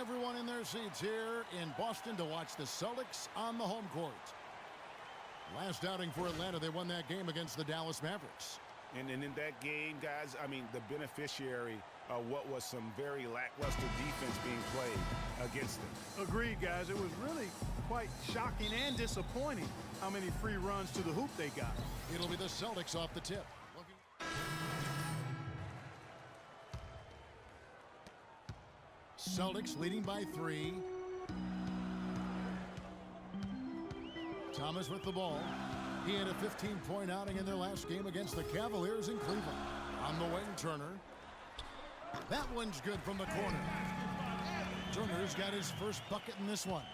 Everyone in their seats here in Boston to watch the Celtics on the home court. Last outing for Atlanta, they won that game against the Dallas Mavericks. And in that game, guys, I mean, the beneficiary of what was some very lackluster defense being played against them. Agreed, guys. It was really quite shocking and disappointing how many free runs to the hoop they got. It'll be the Celtics off the tip. Celtics leading by 3. Thomas with the ball. He had a 15-point outing in their last game against the Cavaliers in Cleveland. On the wing, Turner. That one's good from the corner. Turner's got his first bucket in this one.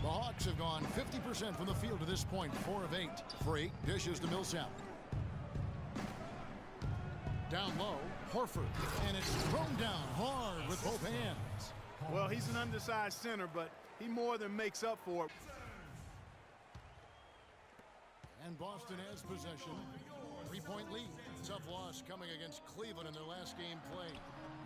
The Hawks have gone 50% from the field to this point, 4 of 8. Freak dishes to Millsap. Down low, Horford, and it's thrown down hard with both hands. Well, he's an undersized center, but he more than makes up for it. And Boston has possession. 3-point lead. Tough loss coming against Cleveland in their last game played.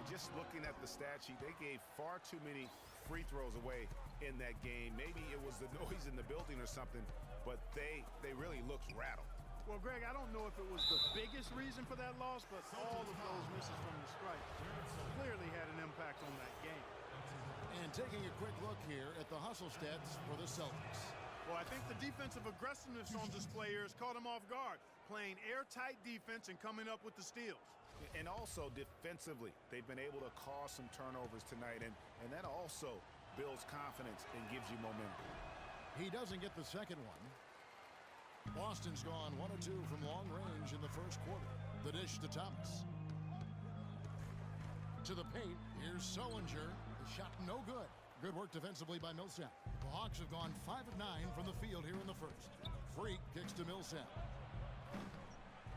Just looking at the stat sheet, they gave far too many free throws away in that game. Maybe it was the noise in the building or something, but they really looked rattled. Well, Greg, I don't know if it was the biggest reason for that loss, but all of those misses from the stripe clearly had an impact on that game. And taking a quick look here at the hustle stats for the Celtics. Well, I think the defensive aggressiveness on display here has caught him off guard, playing airtight defense and coming up with the steals. And also defensively, they've been able to cause some turnovers tonight, and that also builds confidence and gives you momentum. He doesn't get the second one. Boston's gone 1 of 2 from long range in the first quarter. The dish to Thomas. To the paint, here's Sullinger. The shot no good. Good work defensively by Millsap. The Hawks have gone 5 of 9 from the field here in the first. Freak kicks to Millsap.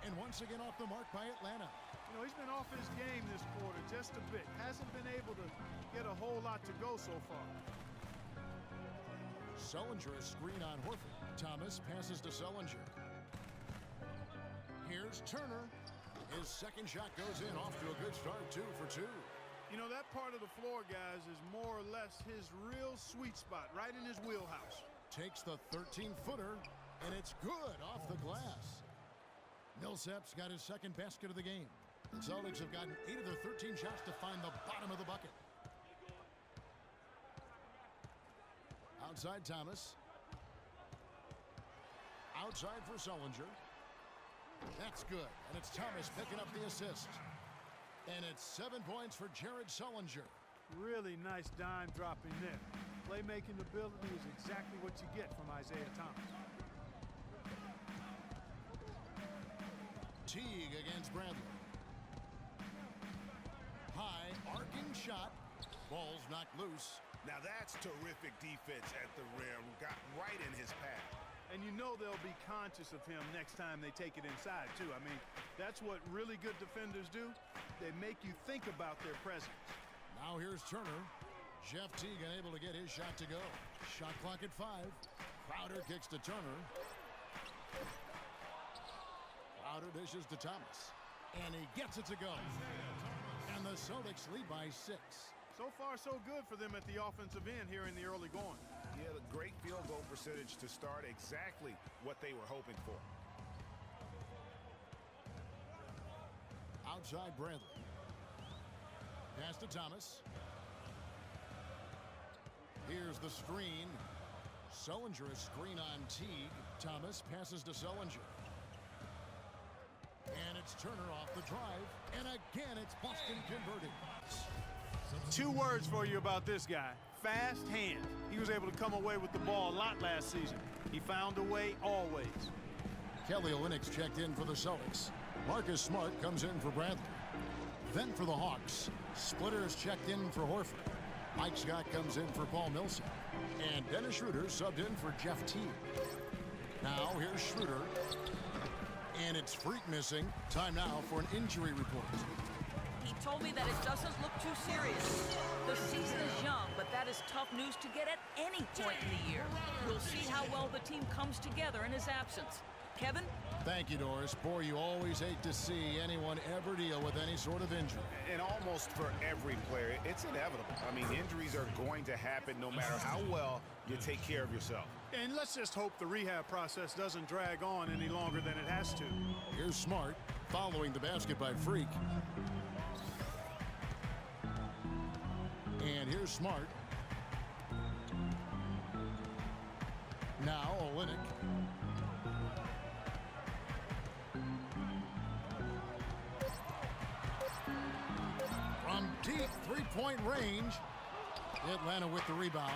And once again off the mark by Atlanta. You know, he's been off his game this quarter just a bit. Hasn't been able to get a whole lot to go so far. Sullinger, a screen on Horford. Thomas passes to Sullinger. Here's Turner. His second shot goes in, off to a good start, 2 for 2. You know, that part of the floor, guys, is more or less his real sweet spot, right in his wheelhouse. Takes the 13-footer, and it's good off the glass. Millsap's got his second basket of the game. The Celtics have gotten 8 of their 13 shots to find the bottom of the bucket. Outside Thomas. Outside for Sullinger. That's good, and it's Thomas picking up the assist. And it's 7 points for Jared Sullinger. Really nice dime dropping there. Playmaking ability is exactly what you get from Isaiah Thomas. Teague against Bradley. High, arcing shot. Ball's knocked loose. Now that's terrific defense at the rim. Got right in his path. And you know they'll be conscious of him next time they take it inside, too. I mean, that's what really good defenders do. They make you think about their presence. Now here's Turner. Jeff Teague unable to get his shot to go. Shot clock at 5. Crowder kicks to Turner. Crowder dishes to Thomas. And he gets it to go. And the Celtics lead by 6. So far, so good for them at the offensive end here in the early going. Yeah, the great field goal percentage to start, exactly what they were hoping for. Outside Bradley. Pass to Thomas. Here's the screen. Sullinger, a screen on Teague. Thomas passes to Sullinger. And it's Turner off the drive. And again, it's Boston converting. 2 words for you about this guy. Fast hand. He was able to come away with the ball a lot last season. He found a way always. Kelly Olynyk's checked in for the Celtics. Marcus Smart comes in for Bradley. Then for the Hawks, Splitter's checked in for Horford. Mike Scott comes in for Paul Millsap. And Dennis Schroeder subbed in for Jeff Teague. Now here's Schroeder. And it's Freak missing. Time now for an injury report. He told me that it doesn't look too serious. The season is young, but that is tough news to get at any point in the year. We'll see how well the team comes together in his absence. Kevin? Thank you, Doris. Boy, you always hate to see anyone ever deal with any sort of injury. And almost for every player, it's inevitable. I mean, injuries are going to happen no matter how well you take care of yourself. And let's just hope the rehab process doesn't drag on any longer than it has to. Here's Smart, following the basket by Freak. And here's Smart. Now Olynyk. From deep three-point range, Atlanta with the rebound.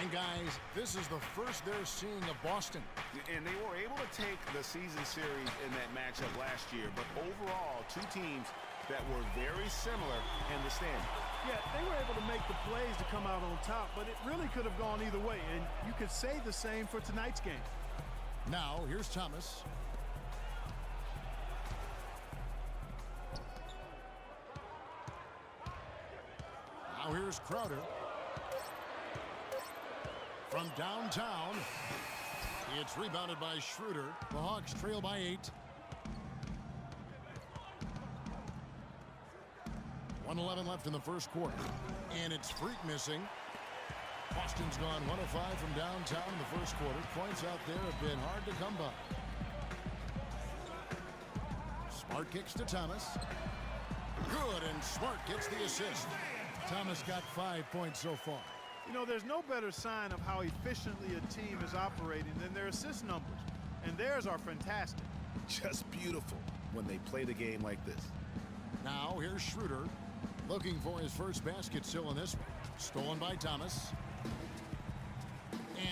And guys, this is the first they're seeing of Boston. And they were able to take the season series in that matchup last year, but overall, two teams that were very similar in the standings. Yeah, they were able to make the plays to come out on top, but it really could have gone either way, and you could say the same for tonight's game. Now, here's Thomas. Now here's Crowder. From downtown, it's rebounded by Schroeder. The Hawks trail by 8. 1:11 left in the first quarter. And it's Freak missing. Boston's gone 1 of 5 from downtown in the first quarter. Points out there have been hard to come by. Smart kicks to Thomas. Good, and Smart gets the assist. Thomas got 5 points so far. You know, there's no better sign of how efficiently a team is operating than their assist numbers. And theirs are fantastic. Just beautiful when they play the game like this. Now here's Schroeder looking for his first basket still in this one. Stolen by Thomas.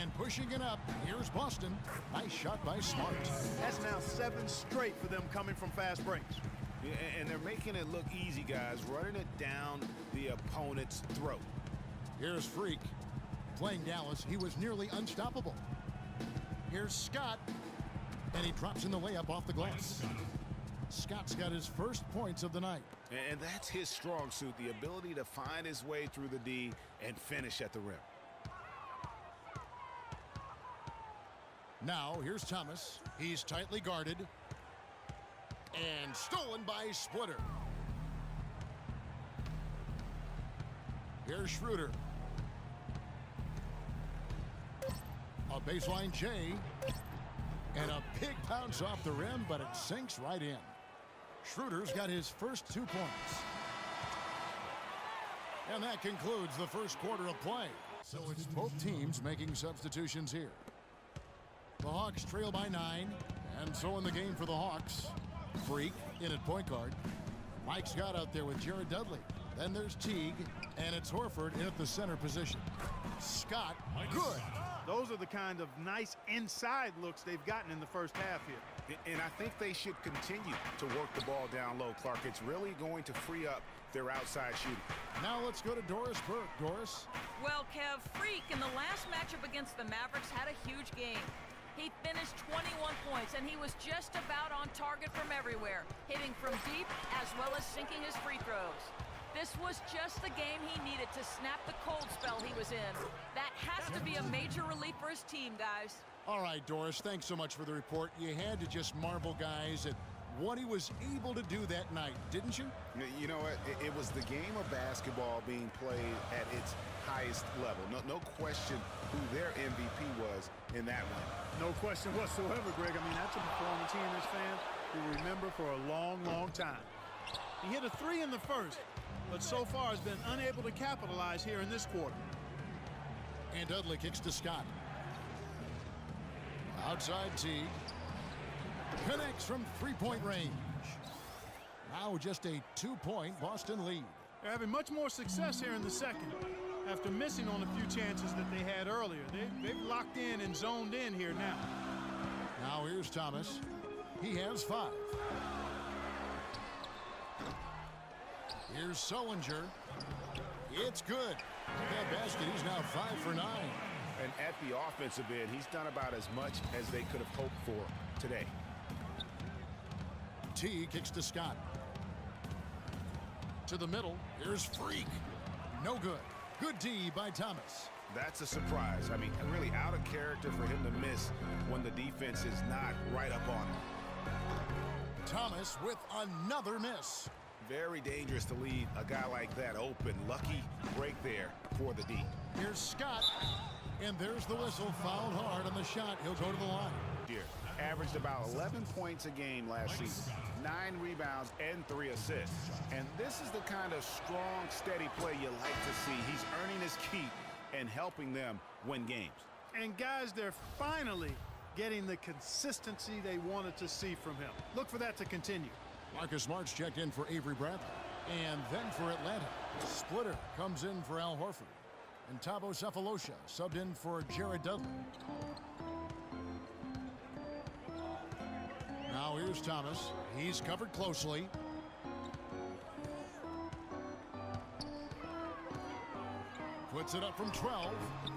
And pushing it up, here's Boston. Nice shot by Smart. That's now 7 straight for them coming from fast breaks. Yeah, and they're making it look easy, guys, running it down the opponent's throat. Here's Freak. Playing Dallas, he was nearly unstoppable. Here's Scott. And he drops in the layup off the glass. Scott's got his first points of the night. And that's his strong suit, the ability to find his way through the D and finish at the rim. Now, here's Thomas. He's tightly guarded. And stolen by Splitter. Here's Schroeder. A baseline J. And a big bounce off the rim, but it sinks right in. Schroeder's got his first 2 points. And that concludes the first quarter of play. So it's both teams making substitutions here. The Hawks trail by 9. And so in the game for the Hawks, Freak in at point guard. Mike Scott out there with Jared Dudley. Then there's Teague, and it's Horford in at the center position. Scott, good. Those are the kind of nice inside looks they've gotten in the first half here. And I think they should continue to work the ball down low, Clark. It's really going to free up their outside shooting. Now let's go to Doris Burke. Doris? Well, Kev, Freak in the last matchup against the Mavericks had a huge game. He finished 21 points, and he was just about on target from everywhere, hitting from deep as well as sinking his free throws. This was just the game he needed to snap the cold spell he was in. That has to be a major relief for his team, guys. All right, Doris, thanks so much for the report. You had to just marvel, guys, at what he was able to do that night, didn't you? You know what? It was the game of basketball being played at its highest level. No question who their MVP was in that one. No question whatsoever, Greg. I mean, that's a performance he and his fans will remember for a long, long time. He hit a 3 in the first, but so far has been unable to capitalize here in this quarter. And Dudley kicks to Scott. Outside Teague. Connects from three-point range. Now just a 2-point Boston lead. They're having much more success here in the second after missing on a few chances that they had earlier. They've locked in and zoned in here now. Now here's Thomas. He has 5. Here's Sullinger. It's good. With that basket, he's now 5 for 9. And at the offensive end, he's done about as much as they could have hoped for today. T kicks to Scott. To the middle. Here's Freak. No good. Good D by Thomas. That's a surprise. I mean, really out of character for him to miss when the defense is not right up on him. Thomas with another miss. Very dangerous to leave a guy like that open. Lucky break there for the D. Here's Scott, and there's the whistle. Fouled hard on the shot. He'll go to the line. Here, averaged about 11 points a game last season, 9 rebounds and 3 assists. And this is the kind of strong, steady play you like to see. He's earning his keep and helping them win games. And guys, they're finally getting the consistency they wanted to see from him. Look for that to continue. Marcus Smart's checked in for Avery Bradley. And then for Atlanta, Splitter comes in for Al Horford. And Thabo Sefolosha subbed in for Jared Dudley. Now here's Thomas. He's covered closely. Puts it up from 12.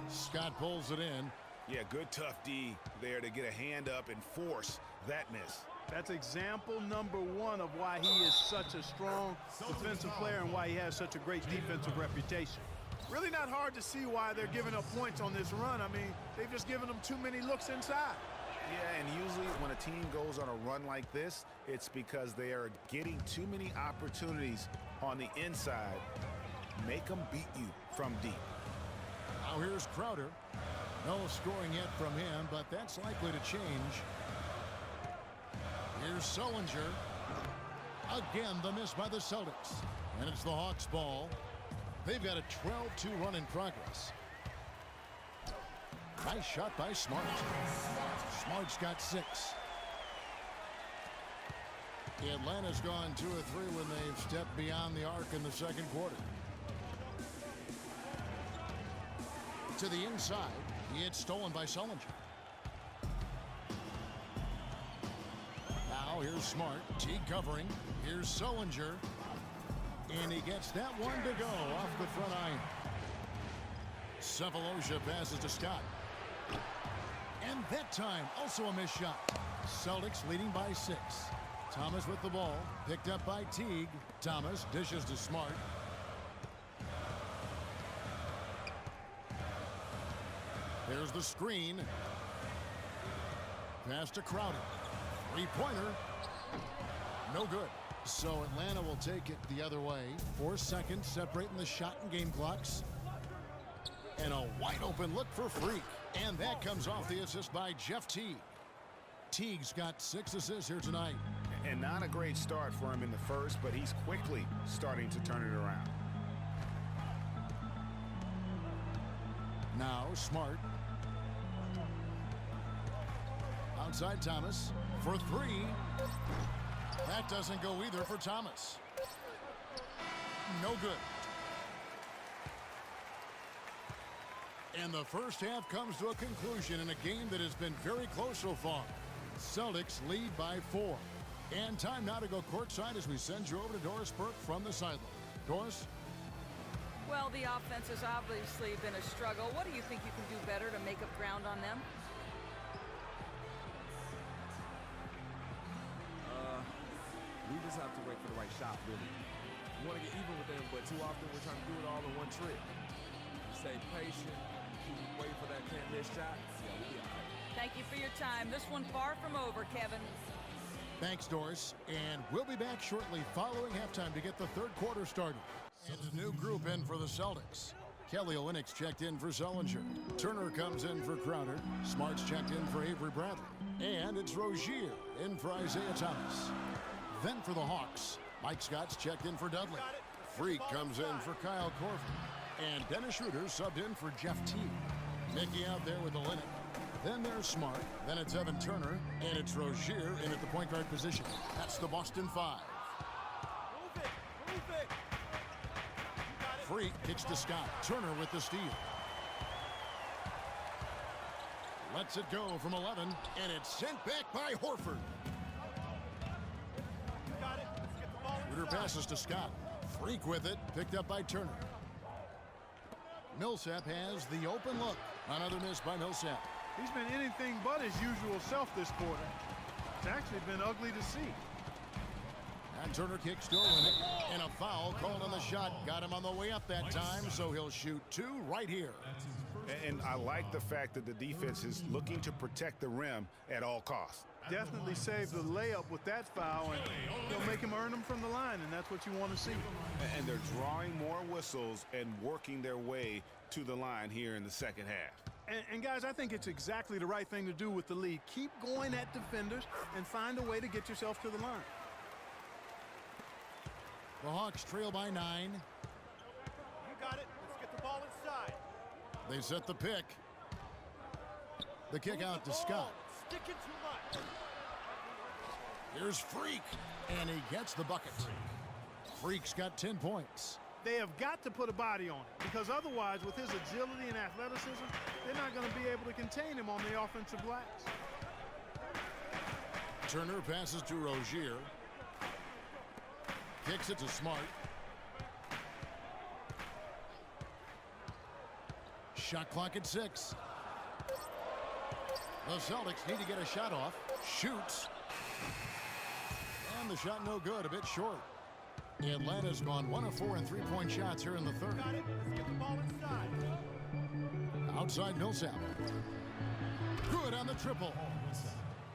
Scott pulls it in. Yeah, good tough D there to get a hand up and force that miss. That's example number 1 of why he is such a strong defensive player and why he has such a great defensive reputation. Really not hard to see why they're giving up points on this run. I mean, they've just given them too many looks inside. Yeah, and usually when a team goes on a run like this, it's because they are getting too many opportunities on the inside. Make them beat you from deep. Now here's Crowder. No scoring yet from him, but that's likely to change. Here's Sullinger. Again, the miss by the Celtics. And it's the Hawks' ball. They've got a 12-2 run in progress. Nice shot by Smart. Smart's got 6. Atlanta's gone 2 of 3 when they've stepped beyond the arc in the second quarter. To the inside. It's stolen by Sullinger. Now here's Smart. Teague covering. Here's Sullinger. And he gets that one to go off the front iron. Sefolosha passes to Scott. And that time, also a missed shot. Celtics leading by 6. Thomas with the ball. Picked up by Teague. Thomas dishes to Smart. There's the screen. Pass to Crowder. Three-pointer. No good. So Atlanta will take it the other way. 4 seconds separating the shot and game clocks. And a wide open look for Freak. And that comes off the assist by Jeff Teague. Teague's got 6 assists here tonight. And not a great start for him in the first, but he's quickly starting to turn it around. Now Smart. Outside Thomas for 3. That doesn't go either for Thomas. No good. And the first half comes to a conclusion in a game that has been very close so far. Celtics lead by 4. And time now to go courtside as we send you over to Doris Burke from the sideline. Doris? Well, the offense has obviously been a struggle. What do you think you can do better to make up ground on them? We just have to wait for the right shot, really. We want to get even with them, but too often we're trying to do it all in one trip. Stay patient, keep waiting for that can't miss shot. Yeah, we'll be all right. Thank you for your time. This one far from over, Kevin. Thanks, Doris. And we'll be back shortly following halftime to get the third quarter started. And a new group in for the Celtics. Kelly Olynyk's checked in for Sullinger. Turner comes in for Crowder. Smart's checked in for Avery Bradley. And it's Rozier in for Isaiah Thomas. Then for the Hawks, Mike Scott's checked in for Dudley. Freak comes in for Kyle Korver. And Dennis Schroeder subbed in for Jeff Teague. Mickey out there with Olynyk. Then there's Smart. Then it's Evan Turner. And it's Rozier in at the point guard position. That's the Boston 5. Move it. Freak kicks to Scott. Turner with the steal. Lets it go from 11. And it's sent back by Horford. Schroeder passes to Scott. Freak with it. Picked up by Turner. Millsap has the open look. Another miss by Millsap. He's been anything but his usual self this quarter. It's actually been ugly to see. And Turner kicks to Olynyk, and a foul called on the shot. Got him on the way up that time, so he'll shoot 2 right here. And I like the fact that the defense is looking to protect the rim at all costs. Definitely save the layup with that foul, and they'll make him earn them from the line, and that's what you want to see. And they're drawing more whistles and working their way to the line here in the second half. And guys, I think it's exactly the right thing to do with the lead. Keep going at defenders and find a way to get yourself to the line. The Hawks trail by 9. You got it. Let's get the ball inside. They set the pick. The kick out to Scott. Sticking too much. Here's Freak, and he gets the bucket. Freak's got 10 points. They have got to put a body on it, because otherwise, with his agility and athleticism, they're not going to be able to contain him on the offensive glass. Turner passes to Rozier. Kicks it to Smart. Shot clock at 6. The Celtics need to get a shot off. Shoots. And the shot no good, a bit short. Atlanta's gone 1 of 4 in three-point shots here in the third. Got it. Let's get the ball inside. Outside Millsap. Good on the triple.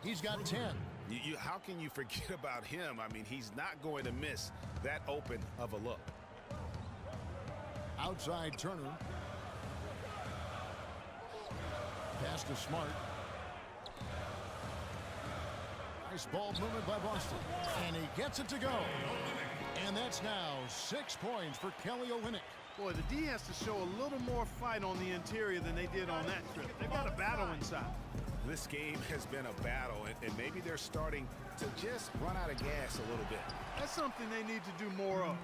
He's got 10. How can you forget about him? I mean, he's not going to miss that open of a look. Outside Turner. Pass to Smart. Nice ball movement by Boston. And he gets it to go. And that's now 6 points for Kelly Olynyk. Boy, the D has to show a little more fight on the interior than they did on that trip. They've got a battle inside. This game has been a battle, and maybe they're starting to just run out of gas a little bit. That's something they need to do more of.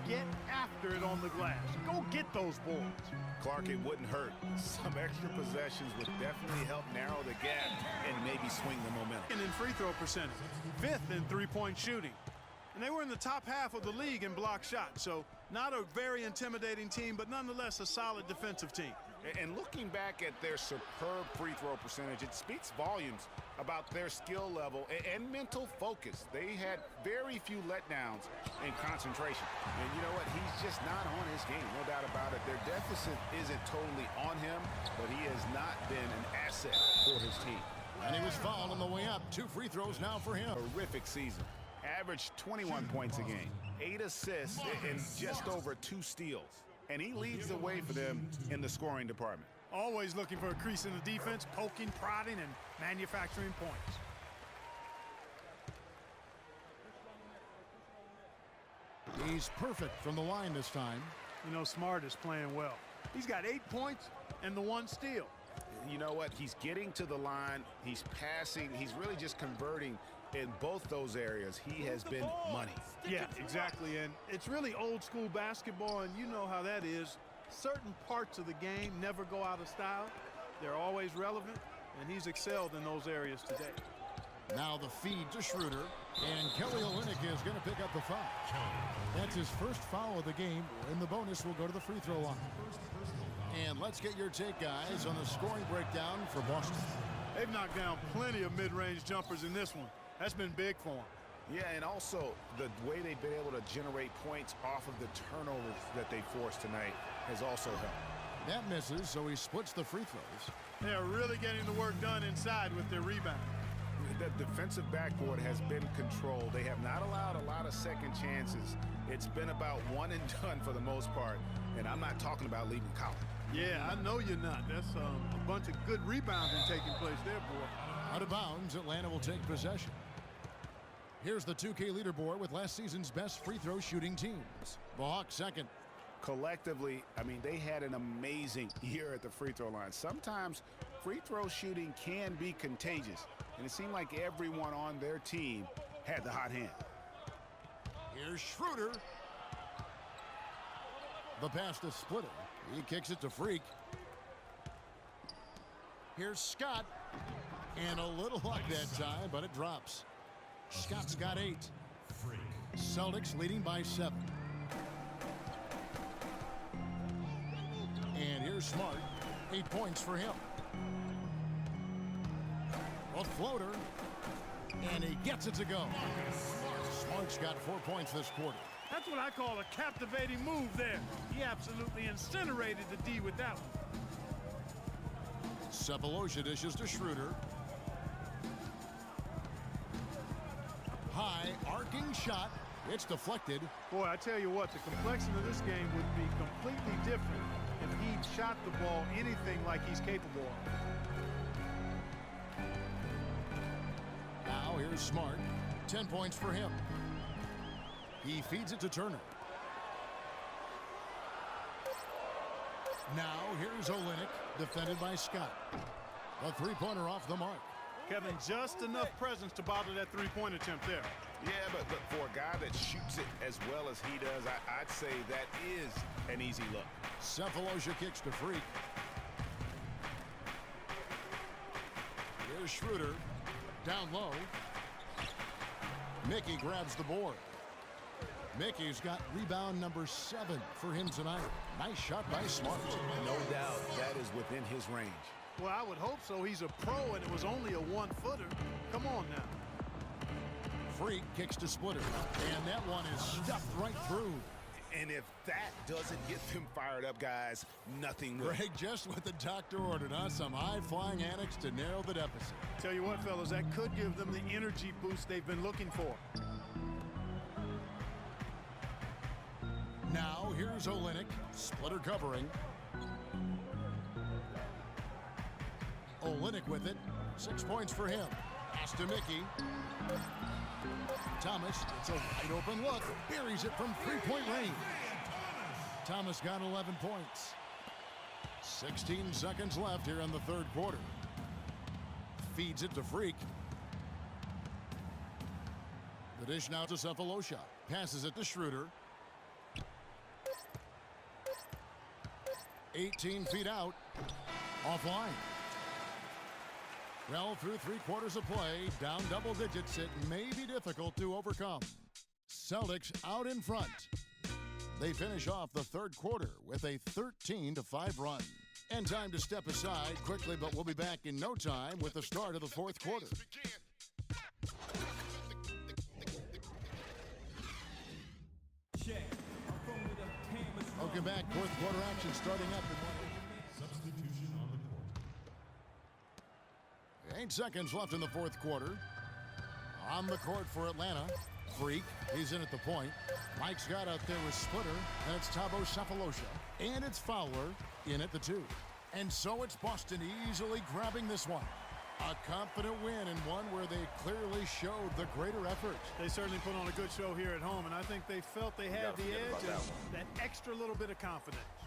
Get after it on the glass. Go get those boards. Clark, it wouldn't hurt. Some extra possessions would definitely help narrow the gap and maybe swing the momentum. And in free throw percentage, 5th in three-point shooting. And they were in the top half of the league in block shots, so not a very intimidating team, but nonetheless a solid defensive team. And looking back at their superb free throw percentage, it speaks volumes about their skill level and mental focus. They had very few letdowns in concentration. And you know what? He's just not on his game, no doubt about it. Their deficit isn't totally on him, but he has not been an asset for his team. And he was fouled on the way up. 2 free throws now for him. Terrific season. Averaged 21 points a game, 8 assists, and just over 2 steals. And he leads the way for them in the scoring department. Always looking for a crease in the defense, poking, prodding, and manufacturing points. He's perfect from the line this time. You know, Smart is playing well. He's got 8 points and the 1 steal. You know what? He's getting to the line. He's passing. He's really just converting in both those areas. He has been money. Yeah, exactly. And it's really old school basketball, and you know how that is. Certain parts of the game never go out of style. They're always relevant, and he's excelled in those areas today. Now the feed to Schroeder, and Kelly Olynyk is going to pick up the foul. That's his first foul of the game, and the bonus will go to the free throw line. And let's get your take, guys, on the scoring breakdown for Boston. They've knocked down plenty of mid-range jumpers in this one. That's been big for them. Yeah, and also the way they've been able to generate points off of the turnovers that they forced tonight has also helped. That misses, so he splits the free throws. They're really getting the work done inside with their rebound. The defensive backboard has been controlled. They have not allowed a lot of second chances. It's been about one and done for the most part, and I'm not talking about leaving college. Yeah, I know you're not. That's a bunch of good rebounding taking place there, boy. Out of bounds, Atlanta will take possession. Here's the 2K leaderboard with last season's best free throw shooting teams. The Hawks second. Collectively, I mean, they had an amazing year at the free throw line. Sometimes free throw shooting can be contagious, and it seemed like everyone on their team had the hot hand. Here's Schroeder. The pass to Splitter. He kicks it to Freak. Here's Scott. And a little luck that time, but it drops. Scott's got 8. Celtics leading by 7. And here's Smart. 8 points for him. A floater. And he gets it to go. Smart Mark's got 4 points this quarter. That's what I call a captivating move there. He absolutely incinerated the D with that one. Cephalosha dishes to Schroeder. High arcing shot. It's deflected. Boy, I tell you what, the complexion of this game would be completely different if he'd shot the ball anything like he's capable of. Now here's Smart. 10 points for him. He feeds it to Turner. Now here's Olynyk, defended by Scott. A three-pointer off the mark. Kevin, just enough presence to bother that three-point attempt there. Yeah, but look, for a guy that shoots it as well as he does, I'd say that is an easy look. Cephalosha kicks to Freak. Here's Schroeder. Down low. Mickey grabs the board. Mickey's got rebound number 7 for him tonight. Nice shot by Smart. No doubt that is within his range. Well, I would hope so. He's a pro, and it was only a one-footer. Come on now. Freak kicks to Splitter, and that one is stuffed right through. And if that doesn't get them fired up, guys, nothing will. Greg, just what the doctor ordered, huh? Some high-flying antics to narrow the deficit. Tell you what, fellas, that could give them the energy boost they've been looking for. Now, here's Olynyk. Splitter covering. Olynyk with it. 6 points for him. Pass to Mickey. Thomas, it's a wide open look. Buries it from three-point range. Thomas got 11 points. 16 seconds left here in the third quarter. Feeds it to Freak. The dish now to Cephalosha. Passes it to Schroeder. 18 feet out. Offline. Well, through 3 quarters of play, down double digits, it may be difficult to overcome. Celtics out in front. They finish off the third quarter with a 13-5 run. And time to step aside quickly, but we'll be back in no time with the start of the fourth quarter. Welcome back. Fourth quarter action starting up in 8 seconds left in the fourth quarter. On the court for Atlanta. Freak, he's in at the point. Mike's got out there with Splitter, and it's Thabo Cephalosha. And it's Fowler in at the 2. And so it's Boston easily grabbing this one. A confident win, and one where they clearly showed the greater effort. They certainly put on a good show here at home, and I think they felt they had the edge and that extra little bit of confidence.